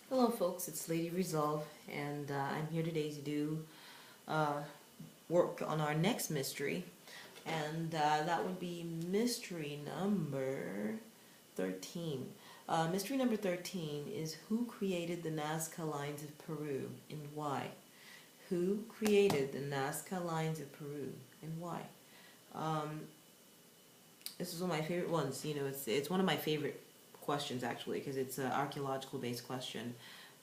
Hello folks, it's LadyResolve, and I'm here today to do work on our next mystery, and that would be mystery number 13. Mystery number 13 is who created the Nazca lines of Peru and why? Who created the Nazca lines of Peru and why? Um, this is one of my favorite ones. You know, it's one of my favorite questions actually because it's an archaeological based question.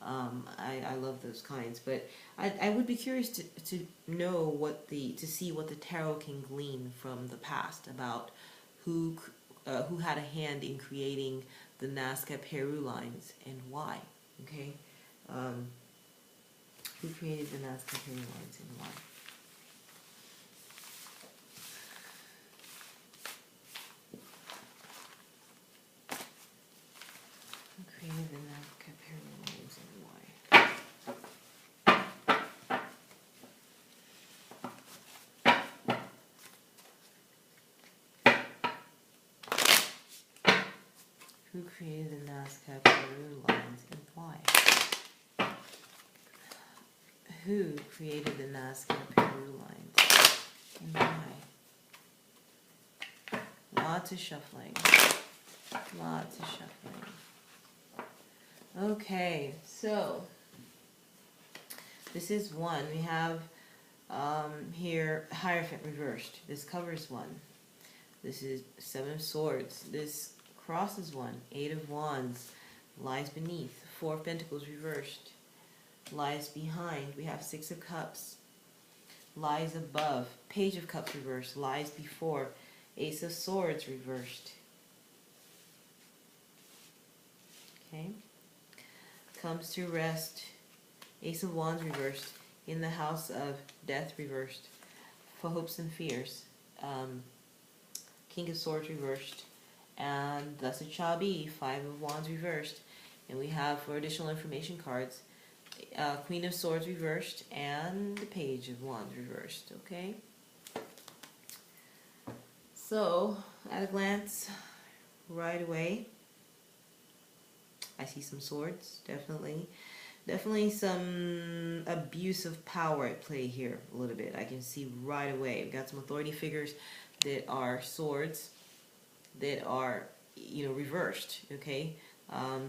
I love those kinds, but I would be curious to know to see what the tarot can glean from the past about who had a hand in creating the Nazca Peru lines and why. Okay, um, who created the Nazca Peru lines and why? Who created the Nazca Peru lines and why? Who created the Nazca Peru lines and why? Who created the Nazca Peru lines and why? Lots of shuffling. Lots of shuffling. Okay, so this is one. We have here Hierophant reversed. This covers one. This is Seven of Swords. This crosses one. Eight of Wands lies beneath. Four of Pentacles reversed lies behind. We have Six of Cups lies above. Page of Cups reversed lies before. Ace of Swords reversed. Okay. Comes to rest. Ace of Wands reversed in the house of Death reversed. For hopes and fears. King of Swords reversed. And thus it shall be. Five of Wands reversed. And we have, for additional information cards, Queen of Swords reversed and the Page of Wands reversed. Okay? So, at a glance, right away, I see some swords, definitely. Definitely some abuse of power at play here a little bit. I can see right away. We've got some authority figures that are swords that are, reversed, okay?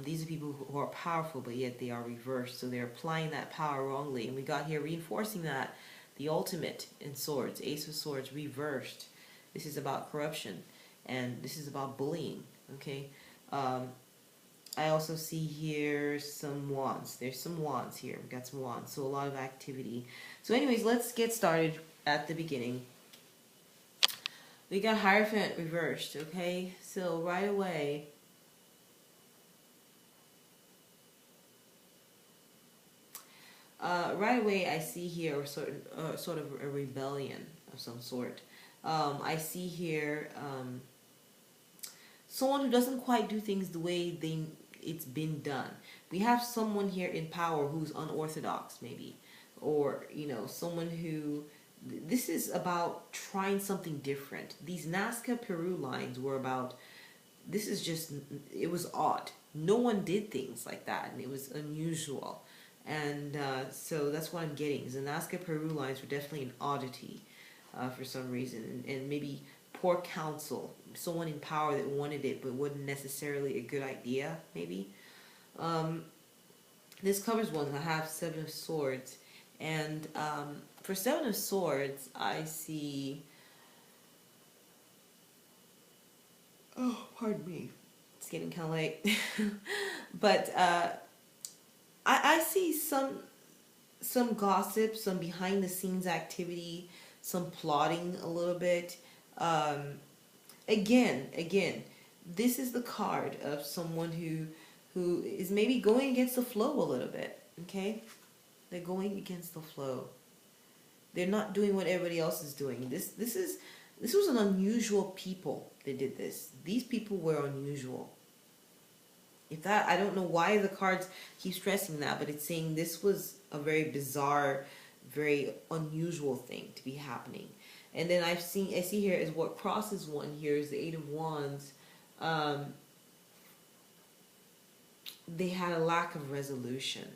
These are people who are powerful, but yet they are reversed. So they're applying that power wrongly. And we got here reinforcing that, the ultimate in swords, Ace of Swords reversed. This is about corruption, and this is about bullying, okay? I also see here some wands. There's some wands here. We've got some wands, so a lot of activity. So anyways, let's get started at the beginning. We got Hierophant reversed, okay? So right away, I see here sort of a rebellion of some sort. I see here someone who doesn't quite do things the way it's been done. We have someone here in power who's unorthodox, maybe, or someone who. This is about trying something different. These Nazca Peru lines were about. This is just. It was odd. No one did things like that, and it was unusual. And so that's what I'm getting. The Nazca Peru lines were definitely an oddity for some reason, and maybe poor counsel, someone in power that wanted it but wasn't necessarily a good idea, maybe. This covers one. I have Seven of Swords, and for Seven of Swords, I see. Oh, pardon me. It's getting kind of late, but I see some gossip, some behind the scenes activity, some plotting a little bit. Again, this is the card of someone who is maybe going against the flow a little bit. Okay, they're going against the flow. They're not doing what everybody else is doing. This was an unusual people that did this. These people were unusual. If that, I don't know why the cards keep stressing that, but it's saying this was a very bizarre, very unusual thing to be happening. And then I see here is what crosses one here is the Eight of Wands. they had a lack of resolution.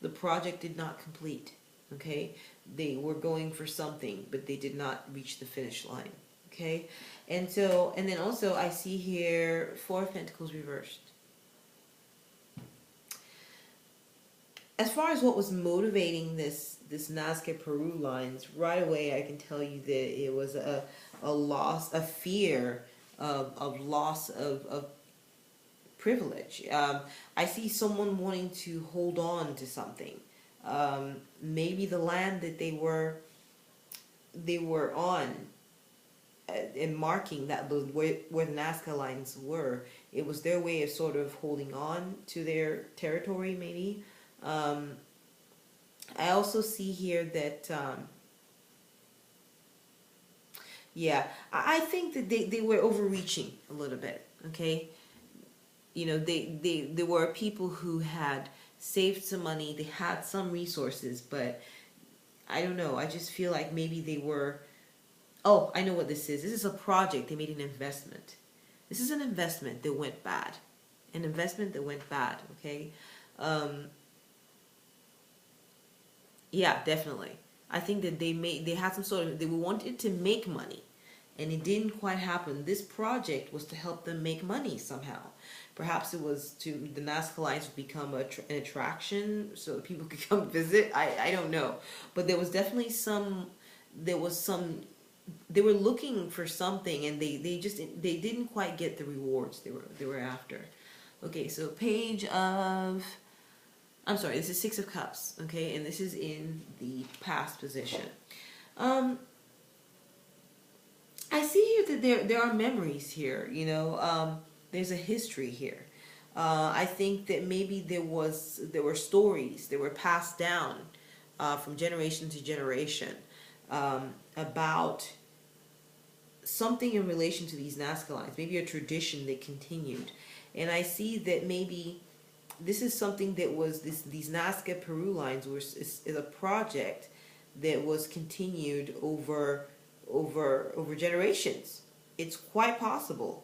The project did not complete. Okay, they were going for something, but they did not reach the finish line. Okay, and so, and then also I see here Four of Pentacles reversed. As far as what was motivating this Nazca Peru lines, right away I can tell you that it was a loss, a fear of loss of privilege. I see someone wanting to hold on to something. Maybe the land that they were on, and marking that where the Nazca lines were, it was their way of sort of holding on to their territory, maybe. I also see here that yeah, I think that they were overreaching a little bit. Okay, you know, there were people who had saved some money, they had some resources, but I don't know, I just feel like maybe they were, oh, I know what this is. This is a project. They made an investment. This is an investment that went bad. An investment that went bad, okay? Yeah, definitely. I think that they had some sort of, they wanted to make money, and it didn't quite happen. This project was to help them make money somehow. Perhaps it was to, the Nazca lines would become an attraction so people could come visit. I don't know. But there was definitely they were looking for something, and they didn't quite get the rewards they were after. Okay, so page of, I'm sorry, this is Six of Cups, okay, and this is in the past position. I see here that there are memories here, you know, there's a history here. I think that maybe there were stories that were passed down from generation to generation about something in relation to these Nazca lines, maybe a tradition that continued. And I see that maybe this is something that was, these Nazca Peru lines is a project that was continued over generations. It's quite possible.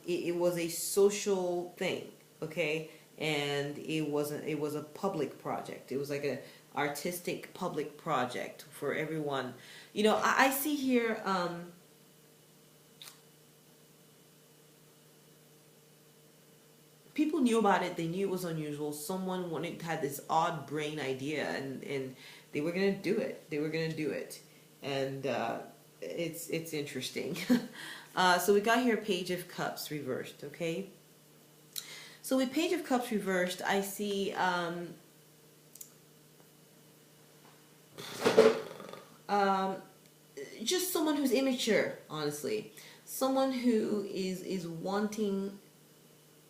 It was a social thing, okay, and it was a public project. It was like a artistic public project for everyone. You know, I see here. People knew about it. They knew it was unusual. Someone had this odd brain idea, and they were gonna do it. They were gonna do it, and it's interesting. So we got here Page of Cups reversed. Okay. So with Page of Cups reversed, I see just someone who's immature. Honestly, someone who is wanting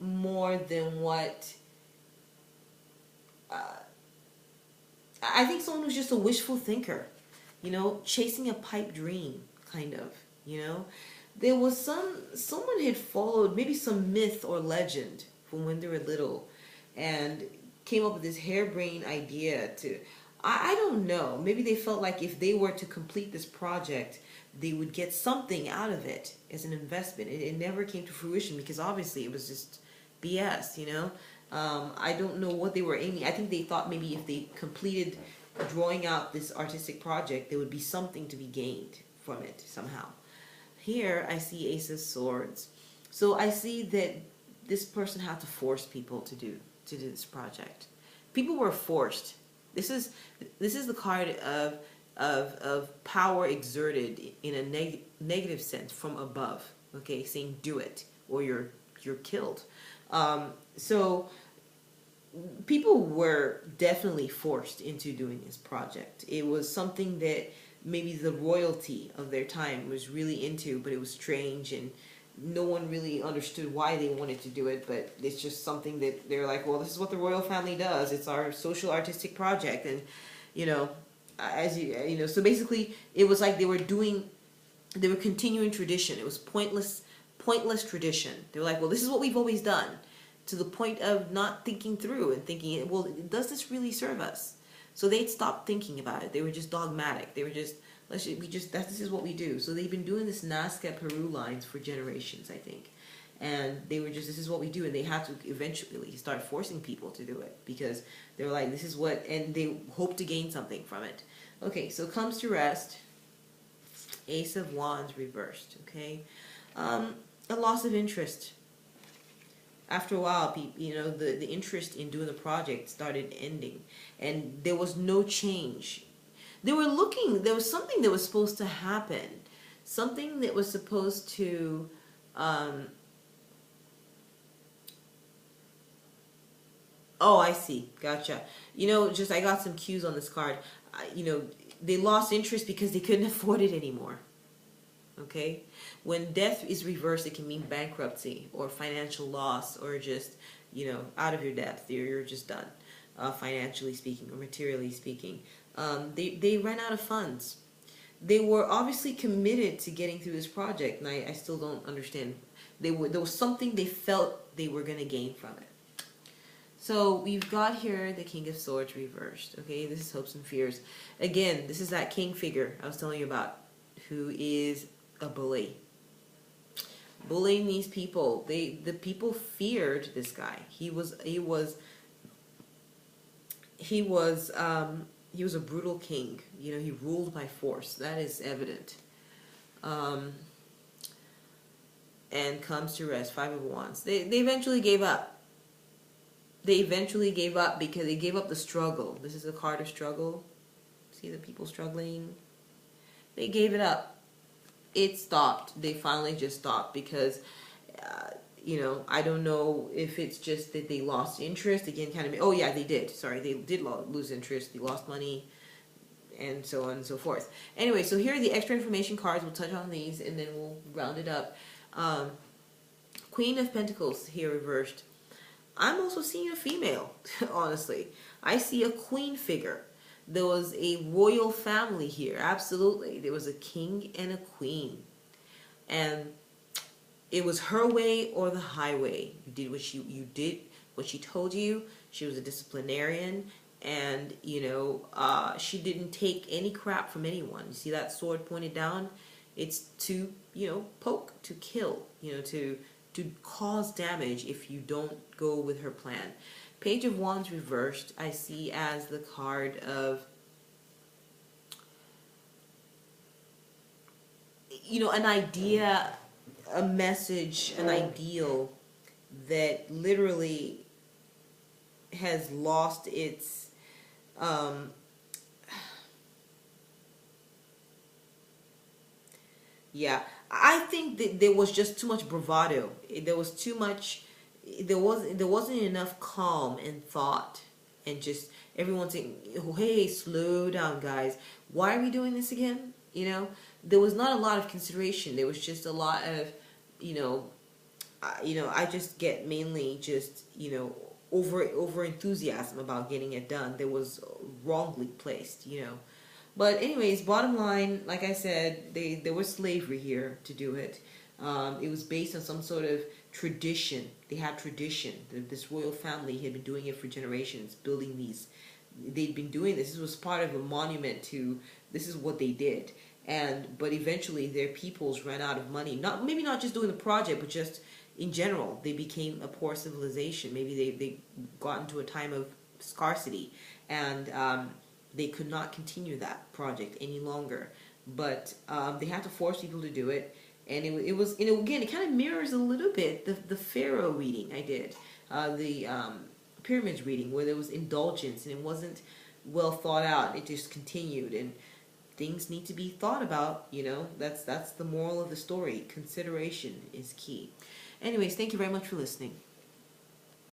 more than what I think someone who's just a wishful thinker, you know, chasing a pipe dream, kind of, you know. There was someone had followed maybe some myth or legend from when they were little and came up with this harebrained idea to, I don't know, maybe they felt like if they were to complete this project, they would get something out of it as an investment. It never came to fruition because obviously it was just BS, you know. I don't know what they were aiming. I think they thought maybe if they completed drawing out this artistic project, there would be something to be gained from it somehow. Here I see Ace of Swords. So I see that this person had to force people to do this project. People were forced. This is the card of power exerted in a negative sense from above. Okay, saying do it or you're killed. So people were definitely forced into doing this project. It was something that maybe the royalty of their time was really into, but it was strange and no one really understood why they wanted to do it, but it's just something that they're like, well, this is what the royal family does. It's our social artistic project. And, you know, as you know, so basically it was like they were continuing tradition. It was pointless tradition. They were like, well, this is what we've always done, to the point of not thinking through and thinking, well, does this really serve us? So they'd stopped thinking about it. They were just dogmatic. They were just, this is what we do. So they've been doing this Nazca Peru lines for generations, I think. and they were just, this is what we do, and they had to eventually start forcing people to do it because they were like, this is what, and they hope to gain something from it. Okay, so comes to rest, Ace of Wands reversed. Okay, a loss of interest. After a while, the interest in doing the project started ending, and there was no change. There was something that was supposed to happen, something that was supposed to, oh, I see, gotcha. I got some cues on this card. They lost interest because they couldn't afford it anymore. Okay, when death is reversed, it can mean bankruptcy or financial loss, or just out of your depth. You're just done, financially speaking or materially speaking. They ran out of funds. They were obviously committed to getting through this project, and I still don't understand. There was something they felt they were going to gain from it. So we've got here the King of Swords reversed. Okay, this is hopes and fears. Again, this is that king figure I was telling you about, who is a bully. Bullying these people. The people feared this guy. He was a brutal king. He ruled by force. That is evident. And comes to rest, Five of Wands. They eventually gave up. They eventually gave up because they gave up the struggle. This is a card of struggle. See the people struggling? They gave it up. It stopped. They finally just stopped because, I don't know if it's just that they lost interest. Again, oh yeah, they did. Sorry, they did lose interest. They lost money, and so on and so forth. Anyway, so here are the extra information cards. We'll touch on these, and then we'll round it up. Queen of Pentacles here reversed. I'm also seeing a female, honestly. I see a queen figure. There was a royal family here, absolutely. There was a king and a queen. And it was her way or the highway. You did what she told you. She was a disciplinarian, and she didn't take any crap from anyone. You see that sword pointed down? It's to, poke, to kill, to cause damage if you don't go with her plan. Page of Wands reversed, I see as the card of, an idea, a message, an ideal that literally has lost its, yeah, I think that there was just too much bravado. There was too much. There wasn't enough calm and thought, and just everyone saying, oh, "Hey, slow down, guys. Why are we doing this again?" There was not a lot of consideration. There was just a lot of, I just get mainly just over enthusiasm about getting it done. That was wrongly placed, But anyways, bottom line, like I said, there was slavery here to do it. It was based on some sort of tradition. They had tradition. This royal family had been doing it for generations, building these. They'd been doing this. This was part of a monument to, this is what they did. But eventually their peoples ran out of money. Maybe not just doing the project, but just in general. They became a poor civilization. Maybe they got into a time of scarcity, and they could not continue that project any longer. But they had to force people to do it. And it was again, it kind of mirrors a little bit the Pharaoh reading I did, the pyramids reading, where there was indulgence and it wasn't well thought out. It just continued, and things need to be thought about. That's the moral of the story. Consideration is key. Anyways, thank you very much for listening.